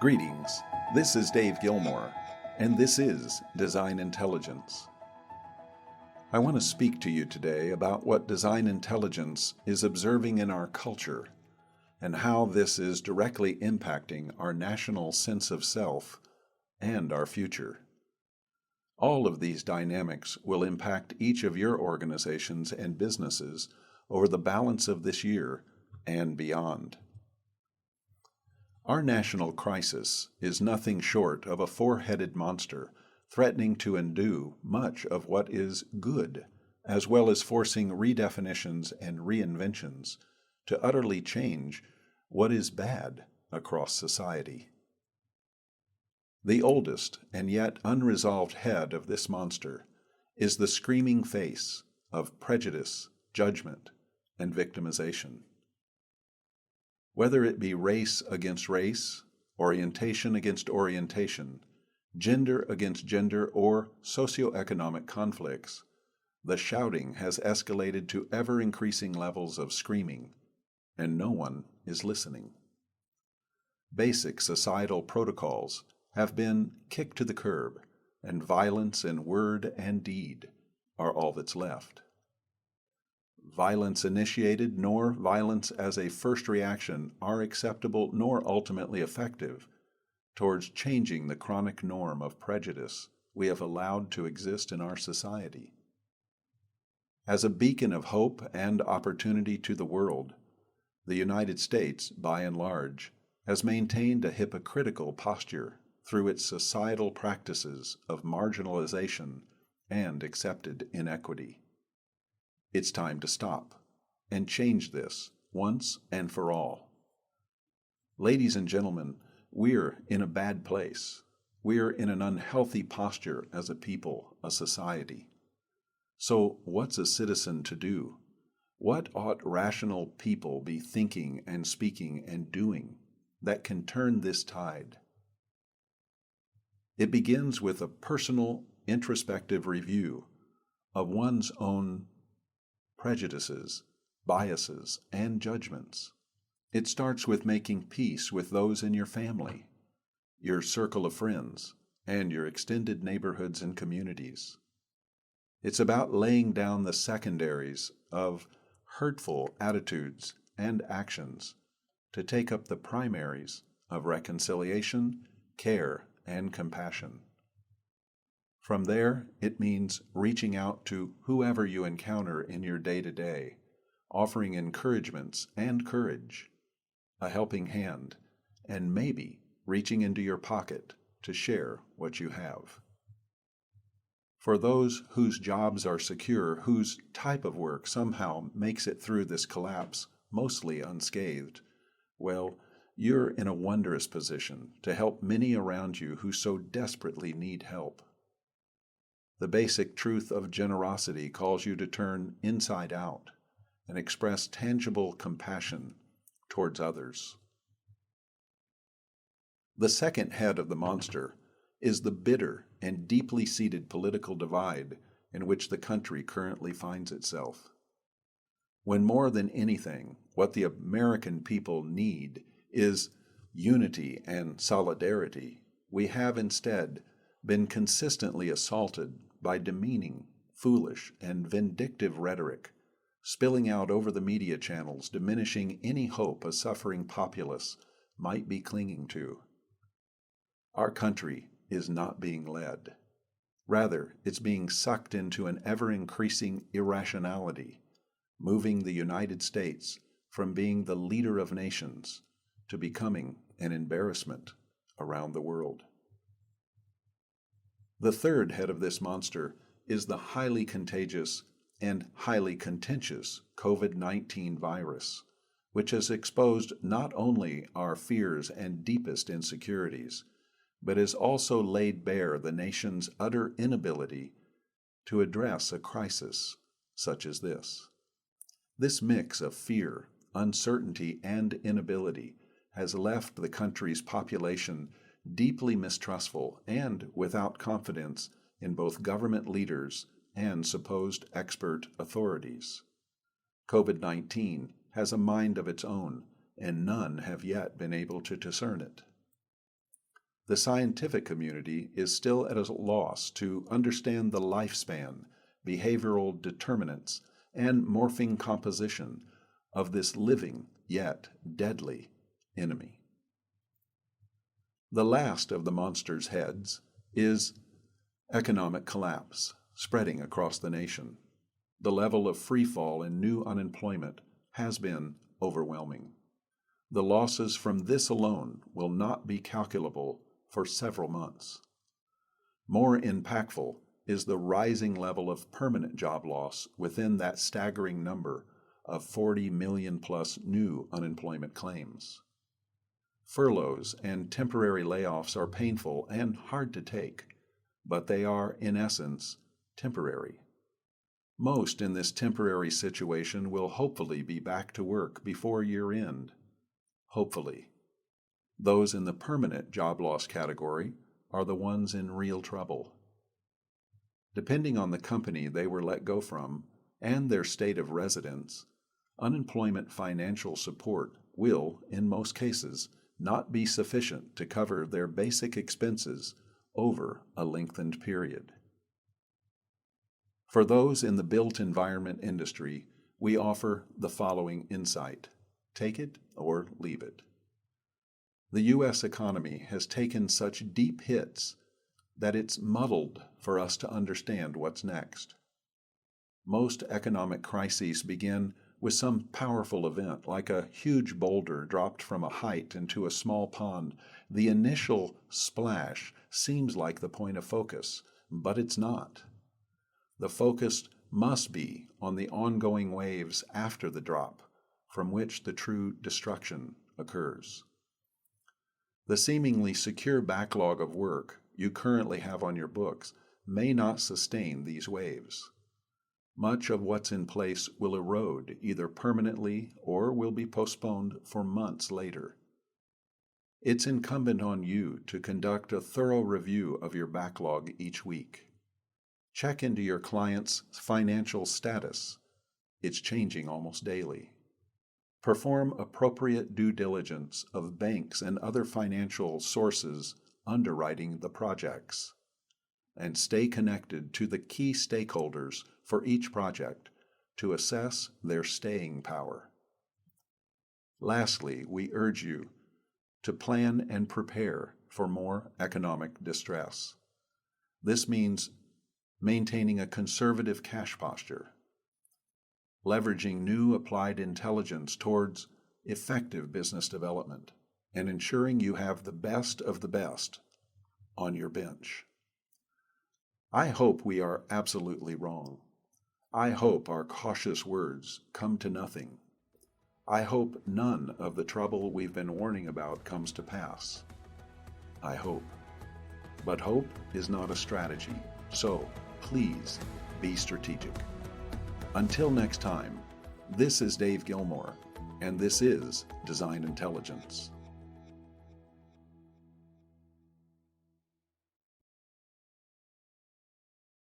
Greetings, this is Dave Gilmore, and this is Design Intelligence. I want to speak to you today about what Design Intelligence is observing in our culture and how this is directly impacting our national sense of self and our future. All of these dynamics will impact each of your organizations and businesses over the balance of this year and beyond. Our national crisis is nothing short of a four-headed monster threatening to undo much of what is good, as well as forcing redefinitions and reinventions to utterly change what is bad across society. The oldest and yet unresolved head of this monster is the screaming face of prejudice, judgment, and victimization. Whether it be race against race, orientation against orientation, gender against gender, or socioeconomic conflicts, the shouting has escalated to ever-increasing levels of screaming, and no one is listening. Basic societal protocols have been kicked to the curb, and violence in word and deed are all that's left. Violence initiated nor violence as a first reaction are acceptable nor ultimately effective towards changing the chronic norm of prejudice we have allowed to exist in our society. As a beacon of hope and opportunity to the world, the United States, by and large, has maintained a hypocritical posture through its societal practices of marginalization and accepted inequity. It's time to stop and change this once and for all. Ladies and gentlemen, we're in a bad place. We're in an unhealthy posture as a people, a society. So what's a citizen to do? What ought rational people be thinking and speaking and doing that can turn this tide? It begins with a personal, introspective review of one's own prejudices, biases, and judgments. It starts with making peace with those in your family, your circle of friends, and your extended neighborhoods and communities. It's about laying down the secondaries of hurtful attitudes and actions to take up the primaries of reconciliation, care, and compassion. From there, it means reaching out to whoever you encounter in your day-to-day, offering encouragements and courage, a helping hand, and maybe reaching into your pocket to share what you have. For those whose jobs are secure, whose type of work somehow makes it through this collapse mostly unscathed, well, you're in a wondrous position to help many around you who so desperately need help. The basic truth of generosity calls you to turn inside out and express tangible compassion towards others. The second head of the monster is the bitter and deeply seated political divide in which the country currently finds itself. When more than anything, what the American people need is unity and solidarity, we have instead been consistently assaulted by demeaning, foolish, and vindictive rhetoric, spilling out over the media channels, diminishing any hope a suffering populace might be clinging to. Our country is not being led. Rather, it's being sucked into an ever-increasing irrationality, moving the United States from being the leader of nations to becoming an embarrassment around the world. The third head of this monster is the highly contagious and highly contentious COVID-19 virus, which has exposed not only our fears and deepest insecurities, but has also laid bare the nation's utter inability to address a crisis such as this. This mix of fear, uncertainty, and inability has left the country's population deeply mistrustful and without confidence in both government leaders and supposed expert authorities. COVID-19 has a mind of its own, and none have yet been able to discern it. The scientific community is still at a loss to understand the lifespan, behavioral determinants, and morphing composition of this living yet deadly enemy. The last of the monster's heads is economic collapse, spreading across the nation. The level of freefall in new unemployment has been overwhelming. The losses from this alone will not be calculable for several months. More impactful is the rising level of permanent job loss within that staggering number of 40 million plus new unemployment claims. Furloughs and temporary layoffs are painful and hard to take, but they are, in essence, temporary. Most in this temporary situation will hopefully be back to work before year end. Hopefully. Those in the permanent job loss category are the ones in real trouble. Depending on the company they were let go from and their state of residence, unemployment financial support will, in most cases, not be sufficient to cover their basic expenses over a lengthened period. For those in the built environment industry, we offer the following insight. Take it or leave it. The U.S. economy has taken such deep hits that it's muddled for us to understand what's next. Most economic crises begin with some powerful event, like a huge boulder dropped from a height into a small pond. The initial splash seems like the point of focus, but it's not. The focus must be on the ongoing waves after the drop, from which the true destruction occurs. The seemingly secure backlog of work you currently have on your books may not sustain these waves. Much of what's in place will erode either permanently or will be postponed for months later. It's incumbent on you to conduct a thorough review of your backlog each week. Check into your client's financial status. It's changing almost daily. Perform appropriate due diligence of banks and other financial sources underwriting the projects. And stay connected to the key stakeholders for each project to assess their staying power. Lastly, we urge you to plan and prepare for more economic distress. This means maintaining a conservative cash posture, leveraging new applied intelligence towards effective business development, and ensuring you have the best of the best on your bench. I hope we are absolutely wrong. I hope our cautious words come to nothing. I hope none of the trouble we've been warning about comes to pass. I hope. But hope is not a strategy, so please be strategic. Until next time, this is Dave Gilmore, and this is Design Intelligence.